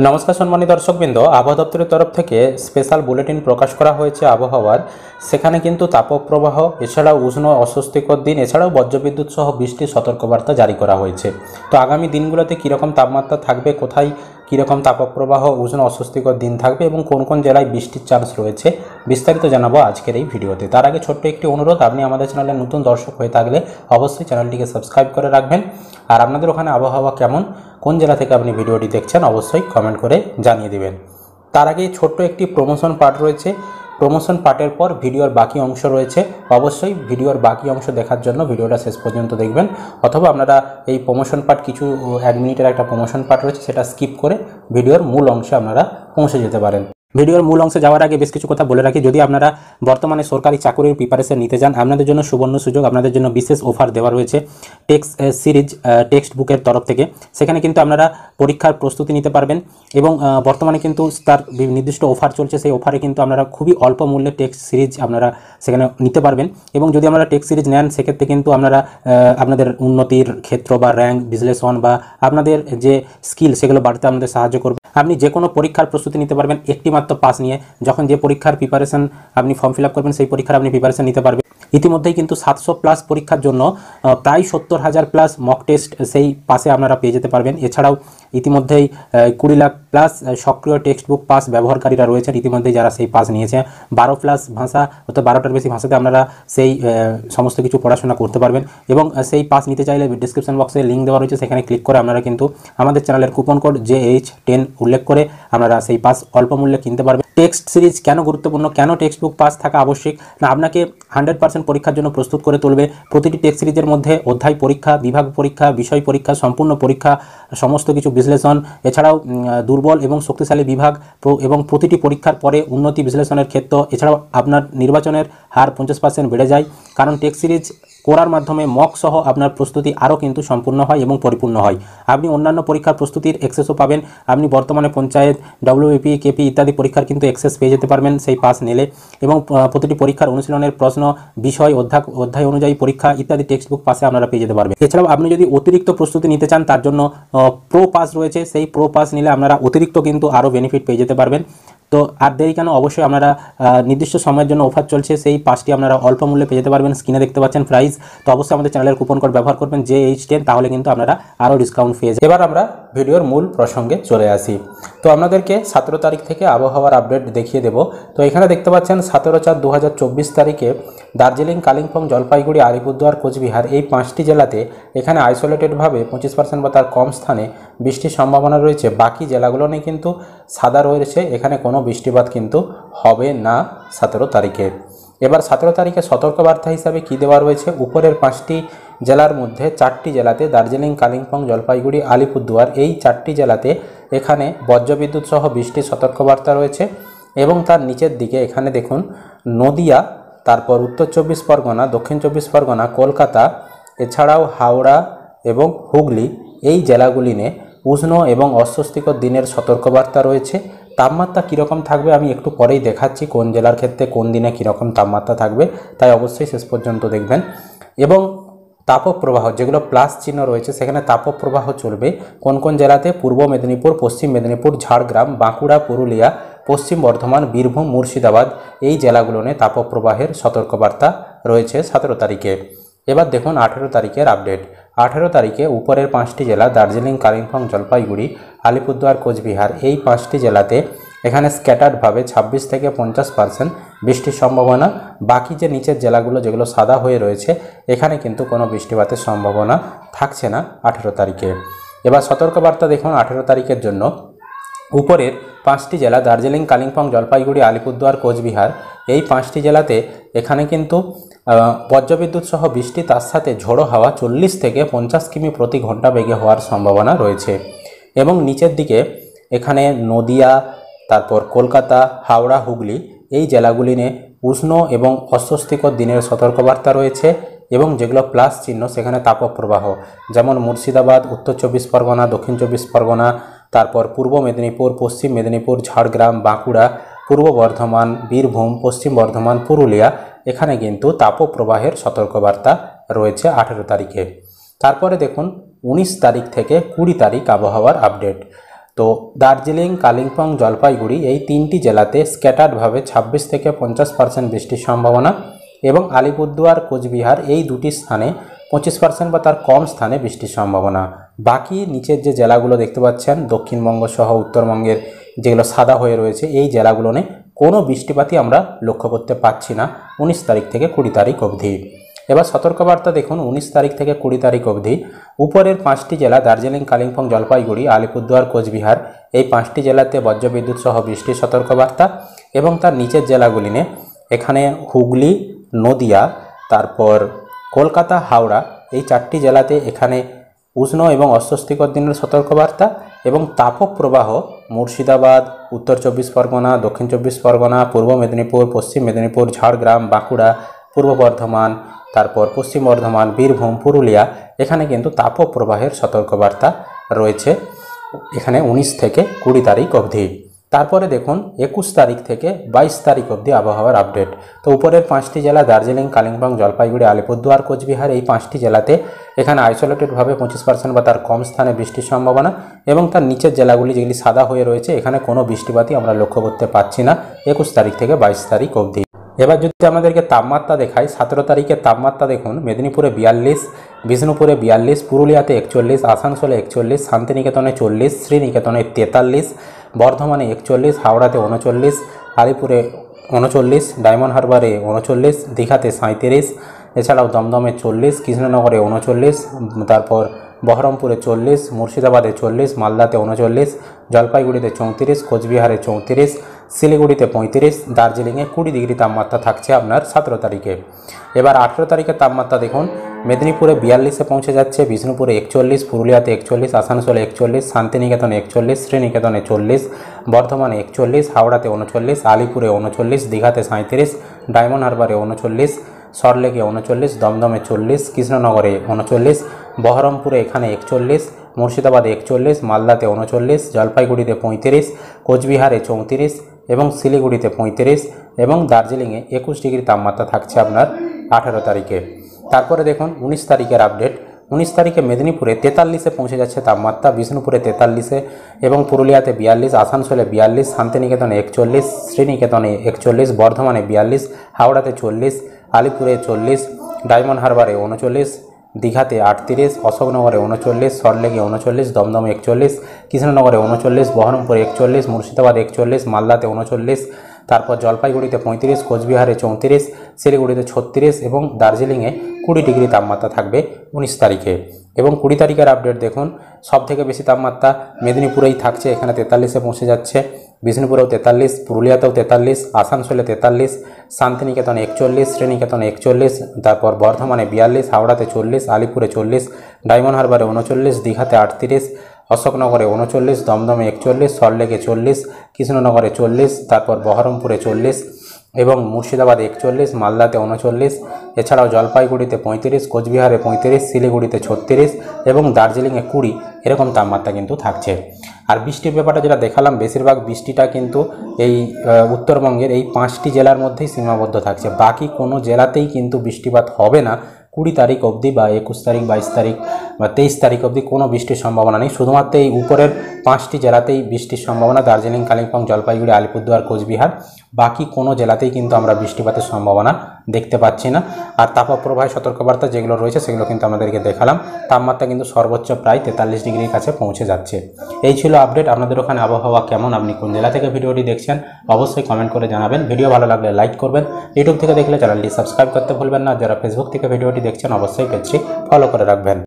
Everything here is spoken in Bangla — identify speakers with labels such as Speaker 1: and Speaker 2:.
Speaker 1: নমস্কার সম্মানিত দর্শকবৃন্দ, আবহাওয়া দপ্তরের তরফ থেকে স্পেশাল বুলেটিন প্রকাশ করা হয়েছে আবহাওয়ার। সেখানে কিন্তু তাপপ্রবাহ এছাড়াও উষ্ণ অস্বস্তিকর দিন এছাড়াও বজ্রবিদ্যুৎ সহ বৃষ্টির সতর্কবার্তা জারি করা হয়েছে। তো আগামী দিনগুলোতে কীরকম তাপমাত্রা থাকবে, কোথায় কীরকম তাপপ্রবাহ উষ্ণ অস্বস্তিকর দিন থাকবে এবং কোন কোন জেলায় বৃষ্টির চান্স রয়েছে বিস্তারিত জানাবো আজকের এই ভিডিওতে। তার আগে ছোট্ট একটি অনুরোধ, আপনি আমাদের চ্যানেলের নতুন দর্শক হয়ে থাকলে অবশ্যই চ্যানেলটিকে সাবস্ক্রাইব করে রাখবেন। আর আপনাদের ওখানে আবহাওয়া কেমন, কোন জেলা থেকে আপনি ভিডিওটি দেখছেন অবশ্যই কমেন্ট করে জানিয়ে দিবেন। তার আগে ছোট্ট একটি প্রমোশন পার্ট রয়েছে। প্রমোশন পার্টের পর ভিডিওর বাকি অংশ রয়েছে। অবশ্যই ভিডিওর বাকি অংশ দেখার জন্য ভিডিওটা শেষ পর্যন্ত দেখবেন, অথবা আপনারা এই প্রমোশন পার্ট কিছু 1 মিনিটের একটা প্রমোশন পার্ট রয়েছে, সেটা স্কিপ করে ভিডিওর মূল অংশে আপনারা পৌঁছে যেতে পারেন। ভিডিওর মূল অংশে যাওয়ার আগে বেশ কিছু কথা বলে রাখি। যদি আপনারা বর্তমানে সরকারি চাকরির প্রিপারেশন নিতে চান, আপনাদের জন্য সুবর্ণ সুযোগ, আপনাদের জন্য বিশেষ অফার দেওয়া রয়েছে টেক্সট সিরিজ টেক্সট বুকের তরফ থেকে। সেখানে কিন্তু আপনারা পরীক্ষার প্রস্তুতি নিতে পারবেন এবং বর্তমানে কিন্তু তার নির্দিষ্ট অফার চলছে। সেই অফারে কিন্তু আপনারা খুবই অল্প মূল্যে টেক্সট সিরিজ আপনারা সেখানে নিতে পারবেন। এবং যদি আপনারা টেক্সট সিরিজ নেন, সেক্ষেত্রে কিন্তু আপনারা আপনাদের উন্নতির ক্ষেত্র বা র্যাঙ্ক বিশ্লেষণ বা আপনাদের যে স্কিল সেগুলো বাড়তে আপনাদের সাহায্য করবে। আপনি যে কোনো পরীক্ষার প্রস্তুতি নিতে পারবেন একটি মাত্র পাস নিয়ে। যখন যে পরীক্ষার প্রিপারেশন আপনি ফর্ম ফিল আপ করবেন, সেই পরীক্ষার আপনি প্রিপারেশন নিতে পারবেন। ইতিমধ্যেই কিন্তু 700+ পরীক্ষার জন্য প্রায় 70,000+ মক টেস্ট সেই পাশে আপনারা পেয়ে যেতে পারবেন। এছাড়াও ইতিমধ্যেই 20 লাখ প্লাস সক্রিয় টেক্সট বুক পাস ব্যবহারকারীরা রয়েছেন ইতিমধ্যেই, যারা সেই পাস নিয়েছে। 12+ ভাষা অর্থাৎ 12টার বেশি ভাষাতে আপনারা সেই সমস্ত কিছু পড়াশোনা করতে পারবেন। এবং সেই পাস নিতে চাইলে ডিসক্রিপশন বক্সে লিঙ্ক দেওয়া রয়েছে, সেখানে ক্লিক করে আপনারা কিন্তু আমাদের চ্যানেলের কুপন কোড JH10 উল্লেখ করে আপনারা সেই পাস অল্প মূল্যে কিনতে পারবেন। টেক্সট সিরিজ কেন গুরুত্বপূর্ণ, কেন টেক্সট বুক পাস থাকা আবশ্যিক? না, আপনাকে 100% পরীক্ষার জন্য প্রস্তুত করে তুলবে। প্রতিটি টেক্সট সিরিজের মধ্যে অধ্যায় পরীক্ষা, বিভাগ পরীক্ষা, বিষয় পরীক্ষা, সম্পূর্ণ পরীক্ষা, সমস্ত কিছু বিশ্লেষণ, এছাড়াও দুর্বল এবং শক্তিশালী বিভাগ এবং প্রতিটি পরীক্ষার পরে উন্নতি বিশ্লেষণের ক্ষেত্র। এছাড়াও আপনার নির্বাচনের হার 50% বেড়ে যায়, কারণ টেক্সট সিরিজ করার মাধ্যমে মক সহ আপনার প্রস্তুতি আরও কিন্তু সম্পূর্ণ হয় এবং পরিপূর্ণ হয়। আপনি অন্যান্য পরীক্ষার প্রস্তুতির অ্যাক্সেসও পাবেন। আপনি বর্তমানে পঞ্চায়েত, WBP, KP ইত্যাদি পরীক্ষার কিন্তু অ্যাক্সেস পেয়ে যেতে পারবেন সেই পাস নিলে। এবং প্রতিটি পরীক্ষার অনুশীলনের প্রশ্ন, বিষয়, অধ্যায় অনুযায়ী পরীক্ষা ইত্যাদি টেক্সট বুক পাসে আপনারা পেয়ে যেতে পারবেন। এছাড়াও আপনি যদি অতিরিক্ত প্রস্তুতি নিতে চান, তার জন্য প্রো পাস রয়েছে। সেই প্রো পাস নিলে আপনারা অতিরিক্ত কিন্তু আরও বেনিফিট পেয়ে যেতে পারবেন। তো আর দেরি কেন, অবশ্যই আপনারা নির্দিষ্ট সময়ের জন্য অফার চলছে, সেই পাসটি আপনারা অল্প মূল্যে পেয়ে যেতে পারবেন। স্ক্রিনে দেখতে পাচ্ছেন প্রাইস। তো অবশ্যই আমাদের চ্যানেলের কুপন কোড ব্যবহার করবেন JH10, তাহলে কিন্তু আপনারা আরও ডিসকাউন্ট পেয়ে যাবেন। এবার আমরা ভিডিওর মূল প্রসঙ্গে চলে আসি। তো আপনাদেরকে 17 তারিখ থেকে আবহাওয়ার আপডেট দেখিয়ে দেব। তো এখানে দেখতে পাচ্ছেন 17/4/2024 তারিখে দার্জিলিং, কালিম্পং, জলপাইগুড়ি, আলিপুরদুয়ার, কোচবিহার এই 5টি জেলাতে এখানে আইসোলেটেডভাবে 25% বা তার কম স্থানে বৃষ্টির সম্ভাবনা রয়েছে। বাকি জেলাগুলো নিয়ে কিন্তু সাদা রয়েছে, এখানে কোনো বৃষ্টিপাত কিন্তু হবে না 17 তারিখে। এবার 17 তারিখে সতর্কবার্তা হিসাবে কী দেওয়া রয়েছে, উপরের 5টি জেলার মধ্যে 4টি জেলাতে দার্জিলিং, কালিম্পং, জলপাইগুড়ি, আলিপুরদুয়ার এই 4টি জেলাতে এখানে বজ্রবিদ্যুৎ সহ বৃষ্টির সতর্কবার্তা রয়েছে। এবং তার নিচের দিকে এখানে দেখুন নদিয়া, তারপর উত্তর 24 পরগনা, দক্ষিণ 24 পরগনা, কলকাতা, এছাড়াও হাওড়া এবং হুগলি এই জেলাগুলি নিয়ে উষ্ণ এবং অস্বস্তিকর দিনের সতর্কবার্তা রয়েছে। তাপমাত্রা কীরকম থাকবে আমি একটু পরেই দেখাচ্ছি, কোন জেলার ক্ষেত্রে কোন দিনে কীরকম তাপমাত্রা থাকবে, তাই অবশ্যই শেষ পর্যন্ত দেখবেন। এবং তাপপ্রবাহ যেগুলো প্লাস চিহ্ন রয়েছে, সেখানে তাপপ্রবাহ চলবে কোন কোন জেলাতে, পূর্ব মেদিনীপুর, পশ্চিম মেদিনীপুর, ঝাড়গ্রাম, বাঁকুড়া, পুরুলিয়া, পশ্চিম বর্ধমান, বীরভূম, মুর্শিদাবাদ এই জেলাগুলো নিয়ে তাপপ্রবাহের সতর্কবার্তা রয়েছে 17 তারিখে। এবার দেখুন 18 তারিখের আপডেট। 18 তারিখে উপরের 5টি জেলা দার্জিলিং, কালিম্পং, জলপাইগুড়ি, আলিপুরদুয়ার, কোচবিহার এই 5টি জেলাতে এখানে স্ক্যাটার্ডভাবে 26 থেকে 50% বৃষ্টির সম্ভাবনা। বাকি যে নিচের জেলাগুলো যেগুলো সাদা হয়ে রয়েছে, এখানে কিন্তু কোনো বৃষ্টিপাতের সম্ভাবনা থাকছে না 18 তারিখে। এবার সতর্কবার্তা দেখুন 18 তারিখের জন্য। উপরের 5টি জেলা দার্জিলিং, কালিম্পং, জলপাইগুড়ি, আলিপুরদুয়ার, কোচবিহার এই 5টি জেলাতে এখানে কিন্তু বজ্রবিদ্যুৎ সহ বৃষ্টি, তার সাথে ঝোড়ো হাওয়া 40 থেকে 50 কিমি প্রতি ঘন্টা বেগে হওয়ার সম্ভাবনা রয়েছে। এবং নিচের দিকে এখানে নদিয়া, তারপর কলকাতা, হাওড়া, হুগলি এই জেলাগুলি নিয়ে উষ্ণ এবং অস্বস্তিকর দিনের সতর্কবার্তা রয়েছে। এবং যেগুলো প্লাস চিহ্ন সেখানে তাপপ্রবাহ, যেমন মুর্শিদাবাদ, উত্তর 24 পরগনা, দক্ষিণ 24 পরগনা, তারপর পূর্ব মেদিনীপুর, পশ্চিম মেদিনীপুর, ঝাড়গ্রাম, বাঁকুড়া, পূর্ব বর্ধমান, বীরভূম, পশ্চিম বর্ধমান, পুরুলিয়া এখানে কিন্তু তাপপ্রবাহের সতর্কবার্তা রয়েছে 18 তারিখে। তারপরে দেখুন 19 তারিখ থেকে 20 তারিখ আবহাওয়ার আপডেট। তো দার্জিলিং, কালিম্পং, জলপাইগুড়ি এই তিনটি জেলাতে স্ক্যাটার্ডভাবে 26 থেকে 50% বৃষ্টির সম্ভাবনা এবং আলিপুরদুয়ার, কোচবিহার এই দুটি স্থানে 25% বা তার কম স্থানে বৃষ্টির সম্ভাবনা। বাকি নিচের যে জেলাগুলো দেখতে পাচ্ছেন দক্ষিণবঙ্গ সহ উত্তরবঙ্গের যেগুলো সাদা হয়ে রয়েছে এই জেলাগুলোনে কোনো বৃষ্টিপাতই আমরা লক্ষ্য করতে পারছি না 19 তারিখ থেকে 20 তারিখ অবধি। এবার সতর্কবার্তা দেখুন 19 তারিখ থেকে 20 তারিখ অবধি উপরের 5টি জেলা দার্জিলিং, কালিম্পং, জলপাইগুড়ি, আলিপুরদুয়ার, কোচবিহার এই 5টি জেলাতে বজ্রবিদ্যুৎ সহ বৃষ্টির সতর্কবার্তা এবং তার নিচের জেলাগুলি নিয়ে এখানে হুগলি, নদিয়া, তারপর কলকাতা, হাওড়া এই 4টি জেলাতে এখানে উষ্ণ এবং অস্বস্তিকর দিনের সতর্কবার্তা এবং তাপপ্রবাহ মুর্শিদাবাদ, উত্তর 24 পরগনা, দক্ষিণ 24 পরগনা, পূর্ব মেদিনীপুর, পশ্চিম মেদিনীপুর, ঝাড়গ্রাম, বাঁকুড়া, পূর্ব বর্ধমান, তারপর পশ্চিম বর্ধমান, বীরভূম, পুরুলিয়া এখানে কিন্তু তাপপ্রবাহের সতর্কবার্তা রয়েছে এখানে 19 থেকে 20 তারিখ অবধি। তারপরে দেখুন 21 তারিখ থেকে 22 তারিখ অবধি আবহাওয়ার আপডেট। তো উপরের 5টি জেলা দার্জিলিং, কালিম্পং, জলপাইগুড়ি, আলিপুরদুয়ার, কোচবিহার এই 5টি জেলাতে এখানে আইসোলেটেডভাবে 25% বা তার কম স্থানে বৃষ্টির সম্ভাবনা এবং তার নিচের জেলাগুলি যেগুলি সাদা হয়ে রয়েছে এখানে কোনো বৃষ্টিপাতই আমরা লক্ষ্য করতে পারছি না 21 তারিখ থেকে 22 তারিখ অবধি। এবার যদি আমাদেরকে তাপমাত্রা দেখাই 17 তারিখের তাপমাত্রা দেখুন মেদিনীপুরে 42, বিষ্ণুপুরে 42, পুরুলিয়াতে 41, আসানসোলে 41, শান্তিনিকেতনে 40, শ্রীনিকেতনে 43, বর্ধমানে 41, হাওড়াতে 39, আলিপুরে 39, ডায়মন্ড হারবারে 39, দীঘাতে 37, এছাড়াও দমদমে 40, কৃষ্ণনগরে 39, তারপর বহরমপুরে 40, মুর্শিদাবাদে 40, মালদাতে 39, জলপাইগুড়িতে 34, কোচবিহারে 34, শিলিগুড়িতে 35, দার্জিলিংয়ে 20 ডিগ্রি তাপমাত্রা থাকছে আপনার 17 তারিখে। এবার 18 তারিখের তাপমাত্রা দেখুন মেদিনীপুরে 42-এ পৌঁছে যাচ্ছে, বিষ্ণুপুরে 41, পুরুলিয়াতে 41, আসানসোলে 41, শান্তিনিকেতনে 41, শ্রীনিকেতনে 40, বর্ধমানে 41, হাওড়াতে 39, আলিপুরে 39, দীঘাতে 37, ডায়মন্ড হারবারে 39, সরলেগে 39, দমদমে 40, কৃষ্ণনগরে 39, বহরমপুরে এখানে 41, মুর্শিদাবাদে 41, মালদাতে 39, জলপাইগুড়িতে 35, কোচবিহারে 34 এবং শিলিগুড়িতে 35 এবং দার্জিলিংয়ে 21 ডিগ্রি তাপমাত্রা থাকছে আপনার 18 তারিখে। তারপরে দেখুন 19 তারিখের আপডেট। 19 তারিখে মেদিনীপুরে 43-এ পৌঁছে যাচ্ছে তাপমাত্রা, বিষ্ণুপুরে 43-এ এবং পুরুলিয়াতে 42, আসানসোলে 42, শান্তিনিকেতনে 41, শ্রীনিকেতনে 41, বর্ধমানে 42, হাওড়াতে 40, আলিপুরে 40, ডায়মন্ড হারবারে 39, দীঘাতে 38, অশোকনগরে 39, সরলেগে 39, দমদমে 41, কৃষ্ণনগরে 39, বহরমপুরে 41, মুর্শিদাবাদে 41, মালদাতে 39, তারপর জলপাইগুড়িতে 35, কোচবিহারে 34, শিলিগুড়িতে 36 এবং দার্জিলিংয়ে 20 ডিগ্রি তাপমাত্রা থাকবে 19 তারিখে। এবং 20 তারিখের আপডেট দেখুন সবথেকে বেশি তাপমাত্রা মেদিনীপুরেই থাকছে, এখানে 43-এ পৌঁছে যাচ্ছে, বিষ্ণুপুরেও 43, পুরুলিয়াতেও 43, আসানসোলে 43, শান্তিনিকেতনে 41, শ্রীনিকেতনে 41, তারপর বর্ধমানে 42, হাওড়াতে 40, আলিপুরে 40, ডায়মন্ড হারবারে 39, দীঘাতে 38, অশোকনগরে 39, দমদমে 41, সরলেগে 40, কৃষ্ণনগরে 40, তারপর বহরমপুরে 40 এবং মুর্শিদাবাদে 41, মালদাতে 39, এছাড়াও জলপাইগুড়িতে 35, কোচবিহারে 35, শিলিগুড়িতে 36 এবং দার্জিলিংয়ে 20 এরকম তাপমাত্রা কিন্তু থাকছে। আর বৃষ্টির ব্যাপারটা যেটা দেখালাম বেশিরভাগ বৃষ্টিটা কিন্তু এই উত্তরবঙ্গের এই 5টি জেলার মধ্যেই সীমাবদ্ধ থাকছে, বাকি কোনো জেলাতেই কিন্তু বৃষ্টিপাত হবে না 20 তারিখ অবধি বা 21 তারিখ, 22 তারিখ বা 23 তারিখ অবধি কোনো বৃষ্টির সম্ভাবনা নেই। শুধুমাত্র এই উপরের 5টি জেলাতেই বৃষ্টির সম্ভাবনা, দার্জিলিং, কালিম্পং, জলপাইগুড়ি, আলিপুরদুয়ার, কোচবিহার, বাকি কোনো জেলাতেই কিন্তু আমরা বৃষ্টিপাতের সম্ভাবনা দেখতে পাচ্ছি না। আর তাপপ্রবাহের সতর্কবার্তা যেগুলো রয়েছে সেগুলো কিন্তু আমাদেরকে দেখালাম, তাপমাত্রা কিন্তু সর্বোচ্চ প্রায় 43 ডিগ্রির কাছে পৌঁছে যাচ্ছে। এই ছিল আপডেট। আপনাদের ওখানে আবহাওয়া কেমন, আপনি কোন জেলা থেকে ভিডিওটি দেখছেন অবশ্যই কমেন্ট করে জানাবেন। ভিডিও ভালো লাগলে লাইক করবেন, ইউটিউব থেকে দেখলে চ্যানেলটি সাবস্ক্রাইব করতে ভুলবেন না, যারা ফেসবুক থেকে ভিডিওটি দেখছেন অবশ্যই পেজটি ফলো করে রাখবেন।